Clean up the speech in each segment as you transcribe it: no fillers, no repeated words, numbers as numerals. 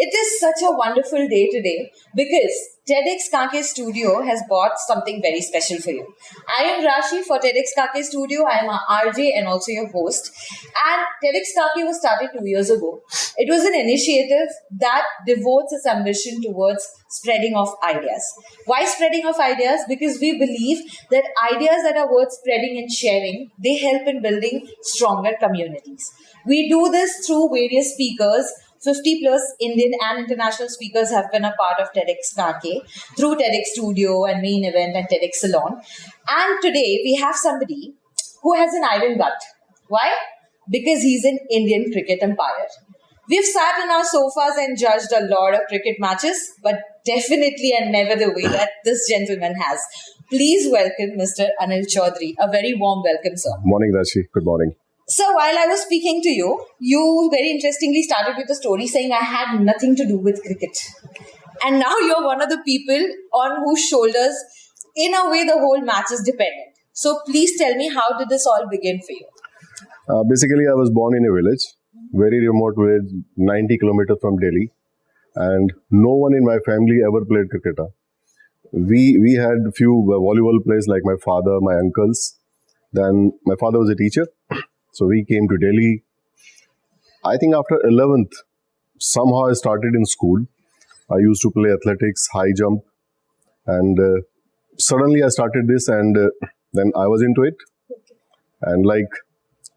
It is such a wonderful day today because TEDxKankeStudio has bought something very special for you. I am Rashi for TEDxKankeStudio. I am a RJ and also your host. And TEDxKanke was started 2 years ago. It was an initiative that devotes its ambition towards spreading of ideas. Why spreading of ideas? Because we believe that ideas that are worth spreading and sharing, they help in building stronger communities. We do this through various speakers. 50 plus Indian and international speakers have been a part of TEDxKanke through TEDxStudio and Main Event and TEDx Salon. And today we have somebody who has an iron gut. Why? Because he's an Indian cricket umpire. We've sat on our sofas and judged a lot of cricket matches, but definitely and never the way that this gentleman has. Please welcome Mr. Anil Chaudhary. A very warm welcome, sir. Morning, Rashi. Good morning. So while I was speaking to you, you very interestingly started with a story saying I had nothing to do with cricket. And now you're one of the people on whose shoulders, in a way, the whole match is dependent. So please tell me, how did this all begin for you? Basically, I was born in a village, very remote village, 90 kilometers from Delhi. And no one in my family ever played cricket. We had few volleyball players like my father, my uncles. Then my father was a teacher. So we came to Delhi. I think after 11th, somehow I started in school. I used to play athletics, high jump. And suddenly I started this and then I was into it. And like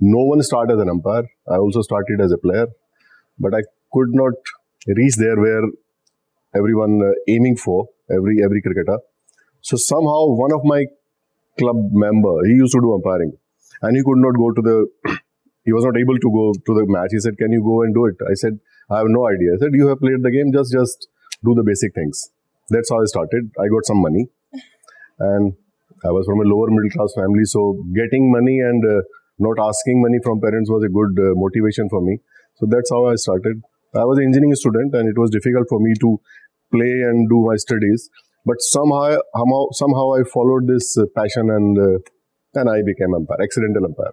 no one started as an umpire. I also started as a player. But I could not reach there where everyone aiming for, every cricketer. So somehow one of my club member, he used to do umpiring. And he could not go to he was not able to go to the match. He said, can you go and do it? I said, I have no idea. I said, you have played the game, just do the basic things. That's how I started. I got some money. And I was from a lower middle class family. So getting money and not asking money from parents was a good motivation for me. So that's how I started. I was an engineering student and it was difficult for me to play and do my studies. But somehow I followed this passion and I became umpire, accidental umpire.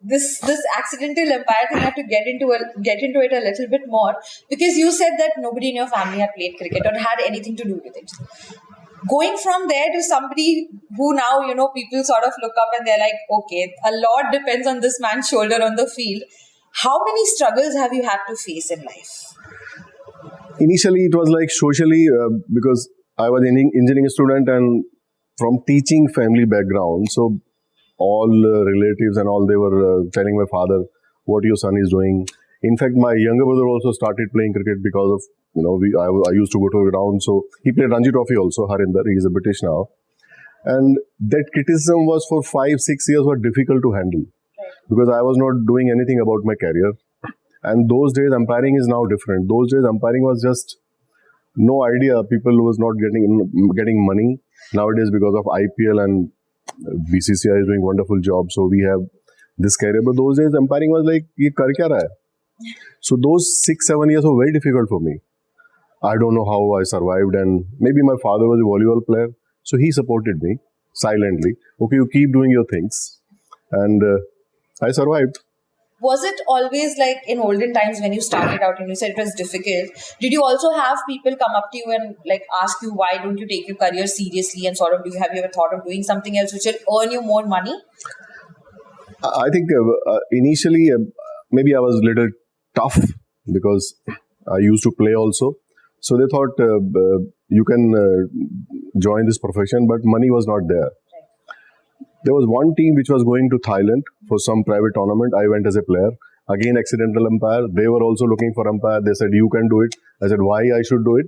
This accidental umpire thing, I have to get into it a little bit more, because you said that nobody in your family had played cricket or had anything to do with it. Going from there to somebody who now, people sort of look up and they're like, okay, a lot depends on this man's shoulder on the field. How many struggles have you had to face in life? Initially, it was like socially, because I was an engineering student and from teaching family background. So all relatives and all, they were telling my father what your son is doing. In fact, my younger brother also started playing cricket because of, I used to go to the ground. So he played Ranji Trophy also, Harinder. He is a British now. And that criticism was for 5-6 years were difficult to handle because I was not doing anything about my career. And those days, umpiring is now different. Those days, umpiring was just no idea. People was not getting money. Nowadays, because of IPL and BCCI is doing wonderful job. So we have this career. But those days, umpiring was like, ye kar kya raha hai? So those 6-7 years were very difficult for me. I don't know how I survived. And maybe my father was a volleyball player. So he supported me silently. Okay, you keep doing your things. And I survived. Was it always like in olden times when you started out and you said it was difficult? Did you also have people come up to you and like ask you, why don't you take your career seriously and sort of have you ever thought of doing something else which will earn you more money? I think initially maybe I was a little tough because I used to play also. So they thought you can join this profession, but money was not there. There was one team which was going to Thailand for some private tournament. I went as a player. Again, accidental umpire. They were also looking for umpire. They said, you can do it. I said, why I should do it?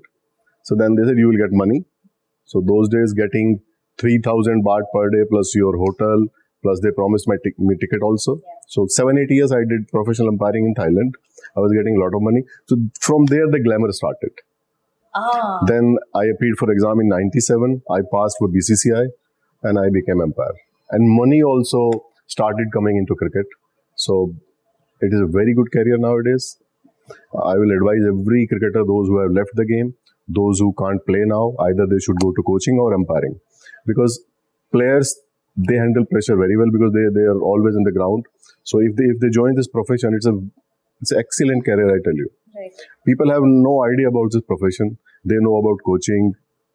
So then they said, you will get money. So those days getting 3,000 baht per day plus your hotel, plus they promised me ticket also. So 7-8 years I did professional umpiring in Thailand. I was getting a lot of money. So from there the glamour started. Then I appeared for exam in 97. I passed for BCCI and I became umpire. And money also started coming into cricket. So it is a very good career nowadays. I will advise every cricketer, those who have left the game, those who can't play now, either they should go to coaching or umpiring. Because players, they handle pressure very well because they are always in the ground. So if they join this profession, it's an excellent career, I tell you. Right. Right. People have no idea about this profession. They know about coaching,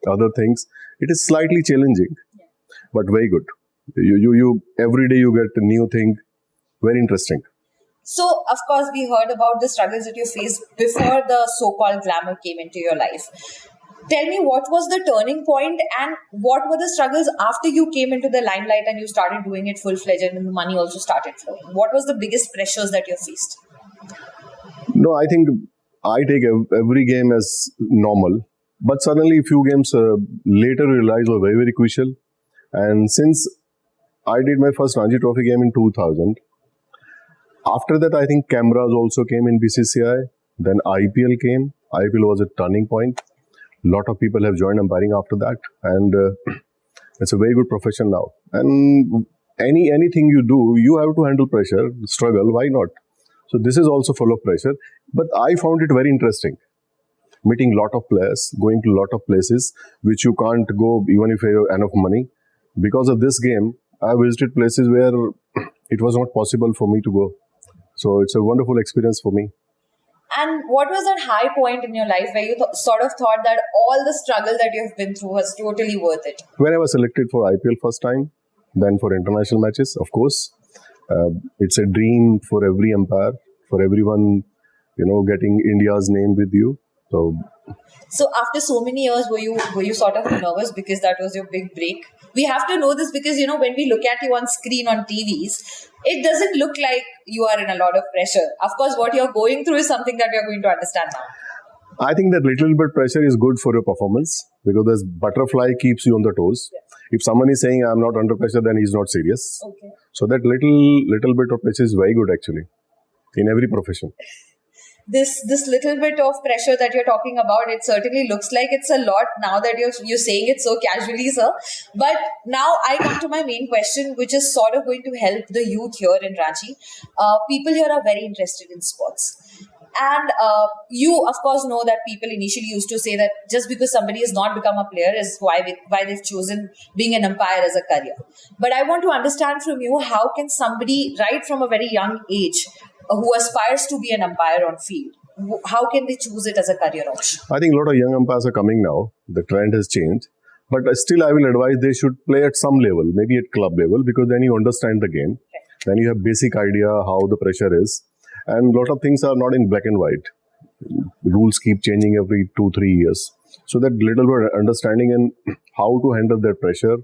other things. It is slightly challenging, but very good. You every day you get a new thing. Very interesting. So, of course, we heard about the struggles that you faced before the so-called glamour came into your life. Tell me, what was the turning point and what were the struggles after you came into the limelight and you started doing it full-fledged and the money also started flowing? What was the biggest pressures that you faced? No, I think I take every game as normal. But suddenly, a few games later realized were very, very crucial. And since I did my first Ranji Trophy game in 2000, after that, I think cameras also came in BCCI. Then IPL came. IPL was a turning point. A lot of people have joined umpiring after that. And it's a very good profession now. And anything you do, you have to handle pressure, struggle. Why not? So this is also full of pressure. But I found it very interesting. Meeting a lot of players, going to a lot of places which you can't go even if you have enough money. Because of this game, I visited places where it was not possible for me to go. So it's a wonderful experience for me. And what was that high point in your life where you sort of thought that all the struggle that you've been through was totally worth it? When I was selected for IPL first time, then for international matches, of course. It's a dream for every umpire, for everyone, getting India's name with you. So after so many years, were you sort of nervous because that was your big break? We have to know this because, when we look at you on screen on TVs, it doesn't look like you are in a lot of pressure. Of course, what you're going through is something that we are going to understand now. I think that little bit pressure is good for your performance because this butterfly keeps you on the toes. Yeah. If someone is saying I'm not under pressure, then he's not serious. Okay. So that little bit of pressure is very good actually in every profession. This little bit of pressure that you're talking about, it certainly looks like it's a lot now that you're saying it so casually, sir. But now I come to my main question, which is sort of going to help the youth here in Ranchi. People here are very interested in sports. And you, of course, know that people initially used to say that just because somebody has not become a player is why they've chosen being an umpire as a career. But I want to understand from you, how can somebody, right from a very young age, who aspires to be an umpire on field, how can they choose it as a career option? I think a lot of young umpires are coming now. The trend has changed. But still, I will advise they should play at some level, maybe at club level, because then you understand the game. Okay. Then you have basic idea how the pressure is. And a lot of things are not in black and white. Rules keep changing every 2-3 years. So that little bit of understanding and how to handle that pressure,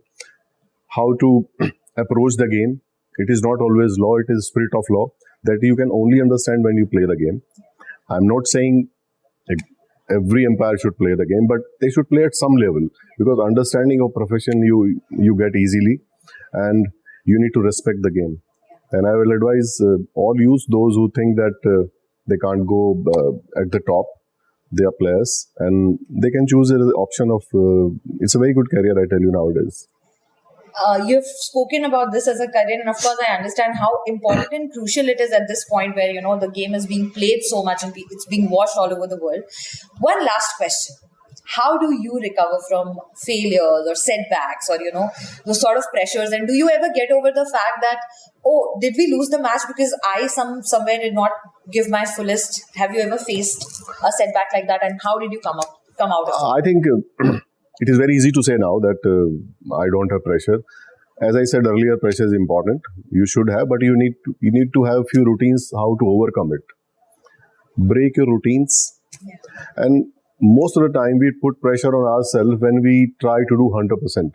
how to approach the game. It is not always law, it is spirit of law that you can only understand when you play the game. I'm not saying every umpire should play the game, but they should play at some level because understanding of profession you get easily and you need to respect the game. And I will advise all youth, those who think that they can't go at the top, they are players and they can choose the option of, it's a very good career, I tell you nowadays. You've spoken about this as a career, and of course I understand how important and crucial it is at this point where, the game is being played so much and it's being watched all over the world. One last question. How do you recover from failures or setbacks or, those sort of pressures? And do you ever get over the fact that, did we lose the match because I somewhere did not give my fullest? Have you ever faced a setback like that, and how did you come out of it? I think it is very easy to say now that I don't have pressure. As I said earlier, pressure is important. You should have, but you need to have a few routines how to overcome it. Break your routines. Yeah. And most of the time we put pressure on ourselves when we try to do 100%.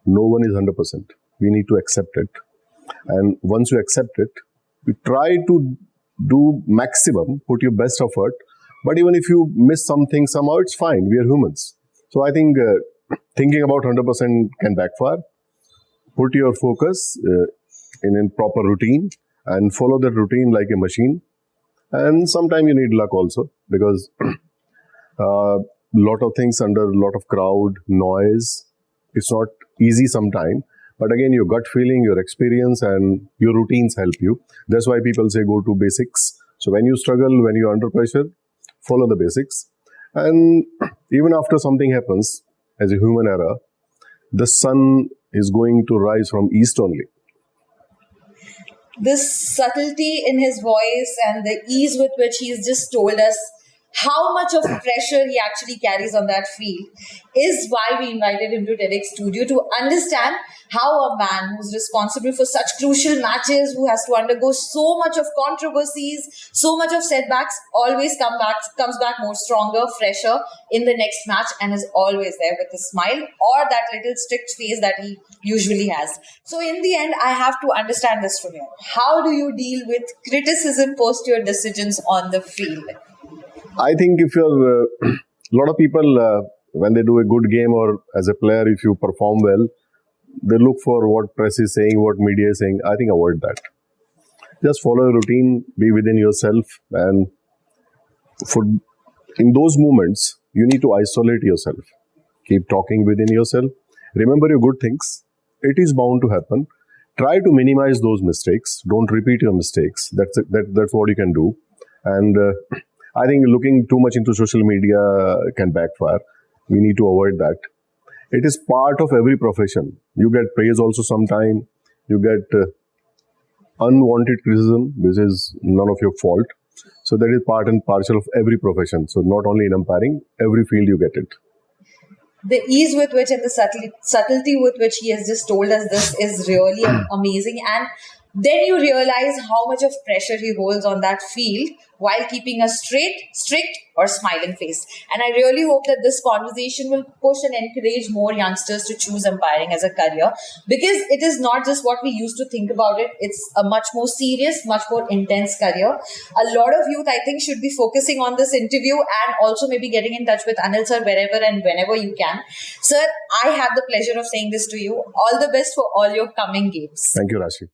No one is 100%. We need to accept it. And once you accept it, you try to do maximum, put your best effort. But even if you miss something, somehow it's fine. We are humans. So I think thinking about 100% can backfire. Put your focus in a proper routine and follow that routine like a machine. And sometimes you need luck also because lot of things under a lot of crowd, noise. It's not easy sometimes. But again, your gut feeling, your experience and your routines help you. That's why people say go to basics. So when you struggle, when you're under pressure, follow the basics. And even after something happens, as a human error, the sun is going to rise from east only. This subtlety in his voice and the ease with which he's just told us how much of pressure he actually carries on that field is why we invited him to TEDxKankeStudio, to understand how a man who's responsible for such crucial matches, who has to undergo so much of controversies, so much of setbacks, always comes back more stronger, fresher in the next match, and is always there with a smile or that little strict face that he usually has. So in the end, I have to understand this from you. How do you deal with criticism post your decisions on the field? I think if you're a lot of people when they do a good game or as a player, if you perform well, they look for what press is saying, what media is saying. I think avoid that. Just follow a routine, be within yourself, and in those moments, you need to isolate yourself. Keep talking within yourself. Remember your good things. It is bound to happen. Try to minimize those mistakes. Don't repeat your mistakes. That's what you can do. And I think looking too much into social media can backfire. We need to avoid that. It is part of every profession. You get praise also sometime. You get unwanted criticism, which is none of your fault. So that is part and parcel of every profession. So not only in umpiring, every field you get it. The ease with which and the subtlety with which he has just told us this is really amazing. And then you realize how much of pressure he holds on that field while keeping a straight, strict or smiling face. And I really hope that this conversation will push and encourage more youngsters to choose umpiring as a career, because it is not just what we used to think about it. It's a much more serious, much more intense career. A lot of youth, I think, should be focusing on this interview and also maybe getting in touch with Anil sir wherever and whenever you can. Sir, I have the pleasure of saying this to you. All the best for all your coming games. Thank you, Rashi.